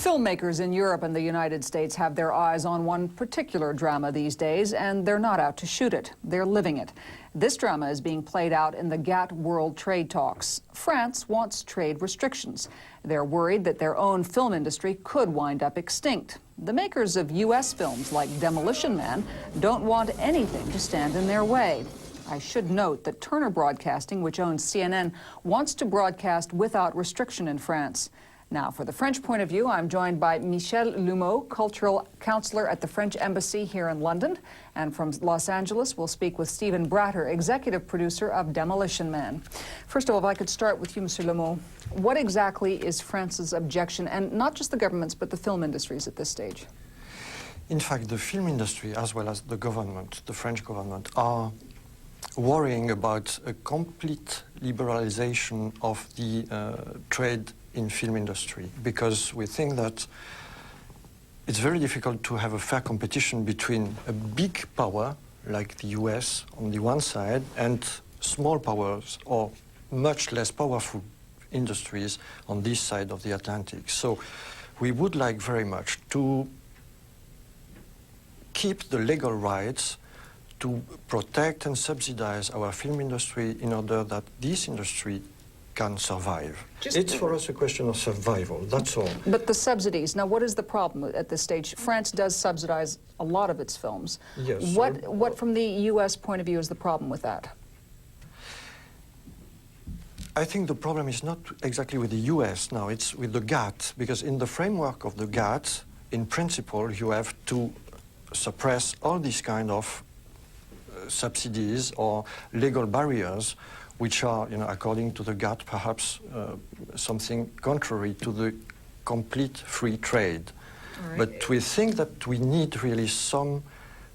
Filmmakers in Europe and the United States have their eyes on one particular drama these days, and they're not out to shoot it. They're living it. This drama is being played out in the GATT World Trade Talks. France wants trade restrictions. They're worried that their own film industry could wind up extinct. The makers of U.S. films like Demolition Man don't want anything to stand in their way. I should note that Turner Broadcasting, which owns CNN, wants to broadcast without restriction in France. Now, for the French point of view, I'm joined by Michel, Lummaux, cultural counselor at the French Embassy here in London. And from Los Angeles, we'll speak with Stephen Bratter, executive producer of Demolition Man. First of all, if I could start with you, Monsieur Lummaux. What exactly is France's objection, and not just the governments, but the film industries at this stage? In fact, the film industry, as well as the government, the French government, are worrying about a complete liberalization of the trade in film industry, because we think that it's very difficult to have a fair competition between a big power like the US on the one side and small powers or much less powerful industries on this side of the Atlantic. So we would like very much to keep the legal rights to protect and subsidize our film industry in order that this industry can survive. It's for us a question of survival, that's all. But the subsidies, now what is the problem at this stage? France does subsidize a lot of its films. Yes. What from the U.S. point of view is the problem with that? I think the problem is not exactly with the US now, it's with the GATT, because in the framework of the GATT, in principle, you have to suppress all these kind of subsidies or legal barriers which are, according to the GATT, perhaps something contrary to the complete free trade. Right. But we think that we need really some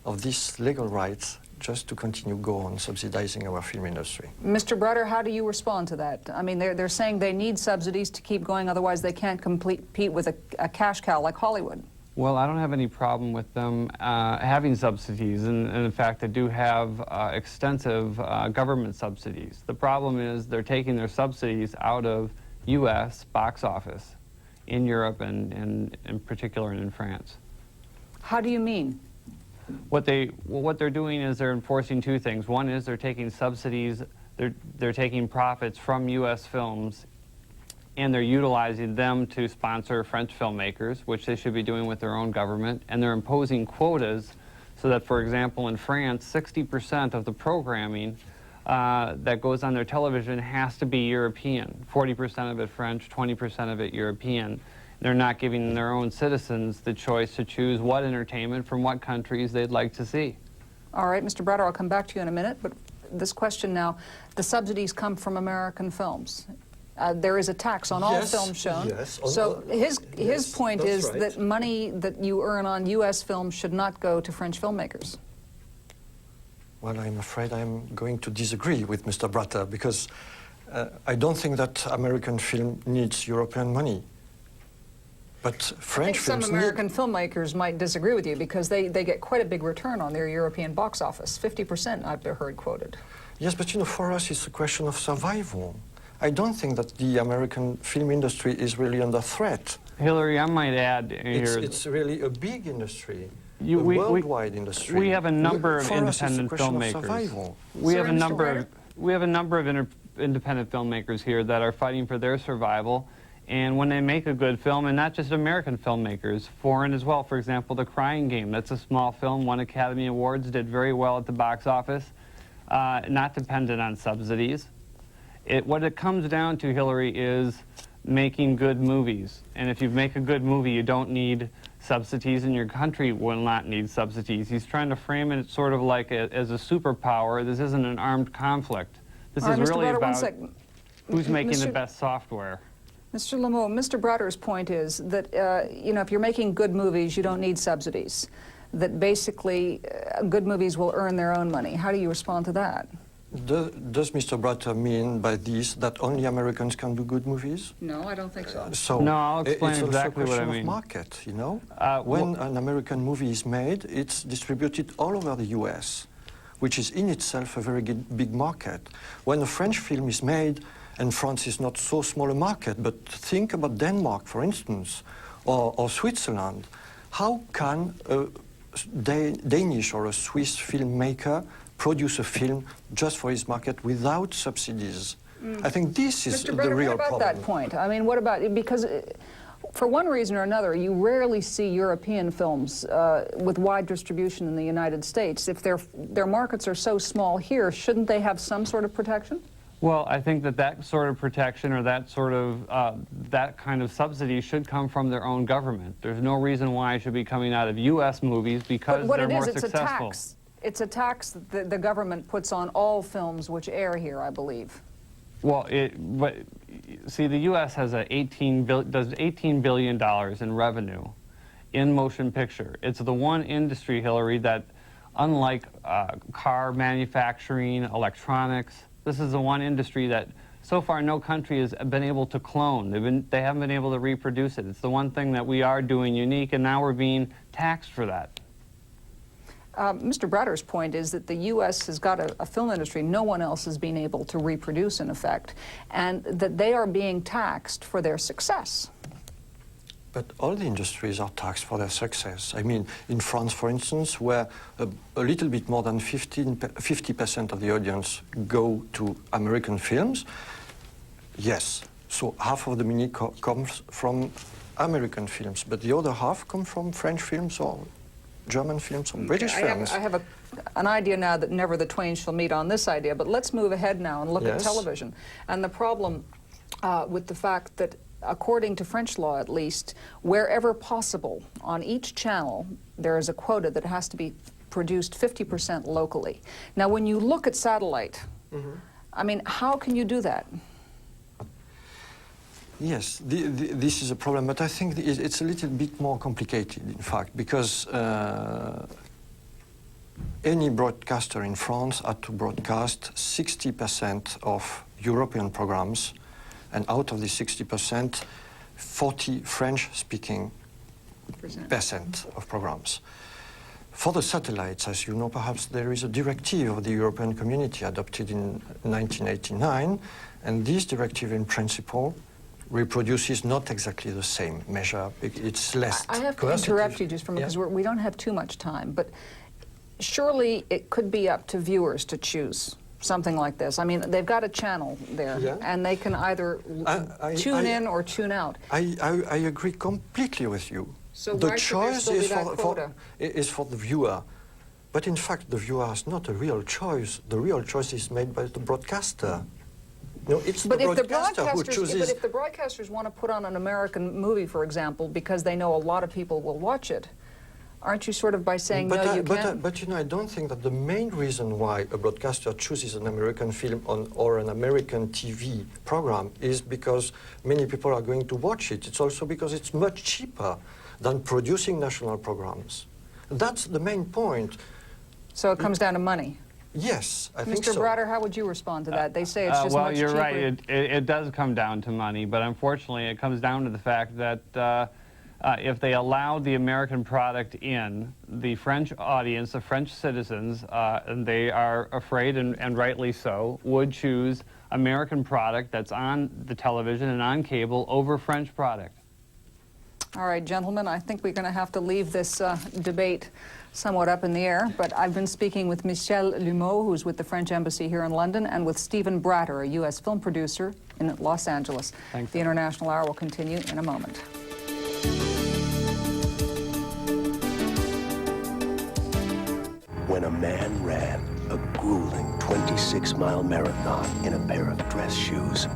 of these legal rights just to continue go on subsidizing our film industry. Mr. Bratter, how do you respond to that? I mean, they're saying they need subsidies to keep going, otherwise they can't compete with a cash cow like Hollywood. Well, I don't have any problem with them having subsidies, and in fact, they do have extensive government subsidies. The problem is they're taking their subsidies out of U.S. box office in Europe and in particular in France. How do you mean? What they're doing is they're enforcing two things. One is they're taking subsidies, they're taking profits from U.S. films, and they're utilizing them to sponsor French filmmakers, which they should be doing with their own government, and they're imposing quotas so that, for example, in France, 60% of the programming that goes on their television has to be European, 40% of it French, 20% of it European. They're not giving their own citizens the choice to choose what entertainment from what countries they'd like to see. All right, Mr. Bratter, I'll come back to you in a minute, but this question now, the subsidies come from American films. There is a tax on all films shown. Yes. So his point is right. that money that you earn on U.S. films should not go to French filmmakers. Well, I'm afraid I'm going to disagree with Mr. Bratter, because I don't think that American film needs European money. But French films some American filmmakers might disagree with you, because they get quite a big return on their European box office, 50% I've heard quoted. Yes, but for us it's a question of survival. I don't think that the American film industry is really under threat. Hilary, I might add here... It's really a big industry, a worldwide industry. We have a number of independent filmmakers. We have a number of independent filmmakers here that are fighting for their survival. And when they make a good film, and not just American filmmakers, foreign as well, for example, The Crying Game, that's a small film, won Academy Awards, did very well at the box office, not dependent on subsidies. What it comes down to, Hilary, is making good movies. And if you make a good movie, you don't need subsidies, and your country will not need subsidies. He's trying to frame it sort of like as a superpower. This isn't an armed conflict. This is really about who's making the best software. Mr. Lummaux, Mr. Bratter's point is that, if you're making good movies, you don't need subsidies. That basically, good movies will earn their own money. How do you respond to that? Does Mr. Bratter mean by this that only Americans can do good movies? No, I don't think so. No, I'll explain exactly what I It's also a question mean. of market, when an American movie is made, it's distributed all over the US, which is in itself a very big market. When a French film is made, and France is not so small a market, but think about Denmark, for instance, or Switzerland. How can a Danish or a Swiss filmmaker produce a film just for his market without subsidies? I think this is Mr. Bratter, the real what about problem. that point? I mean, what about, because for one reason or another, you rarely see European films with wide distribution in the United States. If their markets are so small here, shouldn't they have some sort of protection? Well, I think that sort of protection or that kind of subsidy should come from their own government. There's no reason why it should be coming out of U.S. movies because they're more successful. It's a tax that the government puts on all films which air here, I believe. Well, but see, the U.S. has does $18 billion in revenue in motion picture. It's the one industry, Hilary, that unlike car manufacturing, electronics, this is the one industry that so far no country has been able to clone. They haven't been able to reproduce it. It's the one thing that we are doing unique, and now we're being taxed for that. Mr. Bratter's point is that the U.S. has got a film industry no one else has been able to reproduce, in effect, and that they are being taxed for their success. But all the industries are taxed for their success. I mean, in France, for instance, where a little bit more than 50% of the audience go to American films, yes, so half of the money comes from American films, but the other half come from French films or German films or British films. I have an idea now that never the twain shall meet on this idea, but let's move ahead now and look at television. And the problem with the fact that, according to French law at least, wherever possible, on each channel, there is a quota that has to be produced 50% locally. Now, when you look at satellite, I mean, how can you do that? Yes, this is a problem, but I think it's a little bit more complicated, in fact, because any broadcaster in France had to broadcast 60% of European programs, and out of the 60%, 40 French-speaking percent of programs. For the satellites, as you know, perhaps there is a directive of the European Community adopted in 1989, and this directive, in principle, reproduces not exactly the same measure. It's less I have to interrupt you just for a minute, because we don't have too much time, but surely it could be up to viewers to choose something like this. I mean, they've got a channel there, and they can either tune in or tune out. I agree completely with you. So the why choice should there still be that quota? is for the viewer. But in fact, the viewer has not a real choice. The real choice is made by the broadcaster. No, it's the broadcaster who chooses. But if the broadcasters want to put on an American movie, for example, because they know a lot of people will watch it, aren't you sort of by saying, no, you can't? But you know, I don't think that the main reason why a broadcaster chooses an American film or an American TV program is because many people are going to watch it. It's also because it's much cheaper than producing national programs. That's the main point. So it comes down to money? Yes, I think so. Mr. Bratter, how would you respond to that? They say it's just well, much you're cheaper. right. It does come down to money, but unfortunately it comes down to the fact that if they allowed the American product in, the French audience, the French citizens, and they are afraid, and rightly so, would choose American product that's on the television and on cable over French product. All right, gentlemen, I think we're going to have to leave this debate somewhat up in the air, but I've been speaking with Michel Lummaux, who's with the French Embassy here in London, and with Stephen Bratter, a U.S. film producer in Los Angeles. Thanks. The International Hour will continue in a moment. When a man ran a grueling 26-mile marathon in a pair of dress shoes,